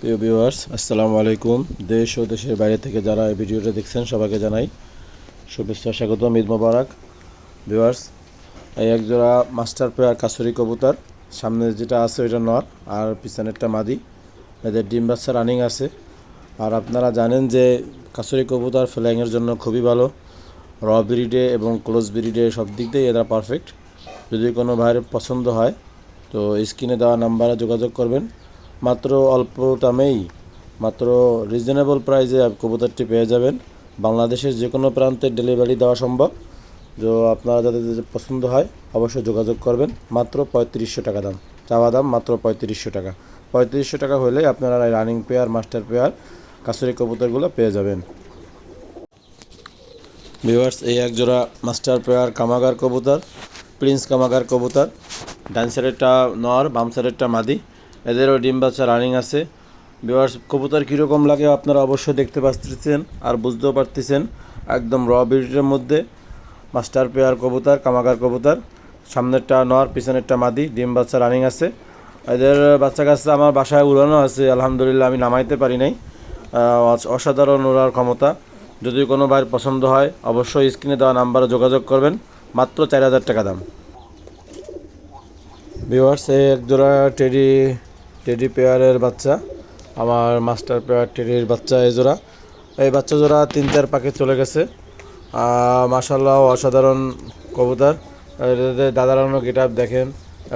প্রিয় ভিউয়ার্স, আসসালামু আলাইকুম। দেশ ও দেশের বাইরে থেকে যারা এই ভিডিওটা দেখছেন সবাইকে জানাই শুভেচ্ছা, স্বাগতম, ঈদ মোবারক। ভিউয়ার্স, এই একজোড়া মাস্টার পেয়ার কাসুরি কবুতর, সামনে যেটা আছে ওইটা নর আর পিছনেরটা মাদি। এদের ডিম বাচ্চা রানিং আছে। আর আপনারা জানেন যে কাসুরি কবুতর ফ্লাইংয়ের জন্য খুবই ভালো, র ব্রিডে এবং ক্লোজ ব্রিডে সব দিক দিয়ে এরা পারফেক্ট। যদি কোনো ভাইয়ের পছন্দ হয় তো স্ক্রিনে দেওয়া নাম্বারে যোগাযোগ করবেন। মাত্র অল্প দামেই, মাত্র রিজনেবল প্রাইসে কবুতরটি পেয়ে যাবেন। বাংলাদেশের যে কোনো প্রান্তে ডেলিভারি দেওয়া সম্ভব। তো আপনারা যাদের পছন্দ হয় অবশ্যই যোগাযোগ করবেন। মাত্র 3500 টাকা দাম, চাওয়া দাম মাত্র 3500 টাকা। 3500 টাকা হলে আপনারা running pair, master pair kasuri কবুতরগুলো পেয়ে যাবেন। ভিউয়ার্স, এই একজোড়া মাস্টার পেয়ার কামাগার কবুতর, প্রিন্স কামাগার কবুতর। ডান সাইডেরটা নর, বাম সাইডেরটা মাদি। এদেরও ডিম বাচ্চা রানিং আছে। ভিউয়ার্স, কবুতর কীরকম লাগে আপনারা অবশ্যই দেখতে পাচ্ছেন আর বুঝতেও পারতেছেন। একদম র ব্রিডের মধ্যে মাস্টার পেয়ার কবুতর, কামাগার কবুতর। সামনেরটা নর, পিছনেরটা মাদি, ডিম বাচ্চা রানিং আছে। এদের বাচ্চা কাচ্চা আমার বাসায় উড়ানো আছে, আলহামদুলিল্লাহ আমি নামাইতে পারি নাই। অসাধারণ ওড়ার ক্ষমতা। যদি কোনো ভাইয়ের পছন্দ হয় অবশ্যই স্ক্রিনে দেওয়া নাম্বারে যোগাযোগ করবেন। মাত্র 4000 টাকা দাম। ভিউয়ার্স, এই একজোড়া টেডি পেয়ারের বাচ্চা, আমার মাস্টার পেয়ার টেডির বাচ্চা। এই বাচ্চা জোড়া 3-4 পাকে চলে গেছে। মাশাআল্লাহ, অসাধারণ কবুতর। এদের দাদারানো গেট আপ দেখেন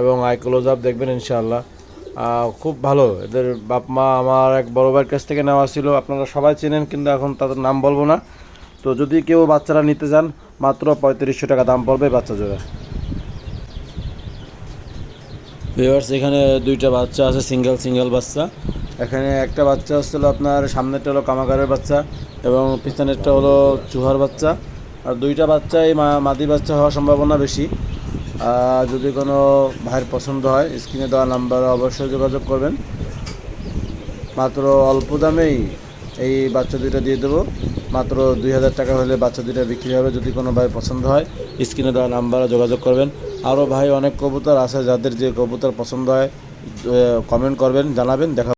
এবং আই ক্লোজ আপ দেখবেন ইনশাআল্লাহ। খুব ভালো। এদের বাপ মা আমার এক বড় ভাইয়ের কাছ থেকে নেওয়া ছিল, আপনারা সবাই চেনেন কিন্তু এখন তাদের নাম বলবো না। তো যদি কেউ বাচ্চারা নিতে চান মাত্র 3500 টাকা দাম পড়বে বাচ্চা জোড়া। ভিউয়ার্স, এখানে দুইটা বাচ্চা আছে, সিঙ্গেল বাচ্চা। এখানে একটা বাচ্চা হচ্ছিল আপনার, সামনেরটা হলো কামাগারের বাচ্চা এবং পিছনেরটা হলো চুহার বাচ্চা। আর দুইটা বাচ্চাই মাদি বাচ্চা হওয়ার সম্ভাবনা বেশি। যদি কোনো ভাইয়ের পছন্দ হয় স্ক্রিনে দেওয়া নাম্বারে অবশ্যই যোগাযোগ করবেন। মাত্র অল্প দামেই এই বাচ্চা দুইটা দিয়ে দেবো। মাত্র 2000 টাকা হলে বাচ্চা দুইটা বিক্রি হবে। যদি কোনো ভাই পছন্দ হয় স্ক্রিনে দেওয়া নাম্বারে যোগাযোগ করবেন। আরও ভাই অনেক কবুতর আছে, যাদের যে কবুতর পছন্দ হয় কমেন্ট করবেন, জানাবেন, দেখা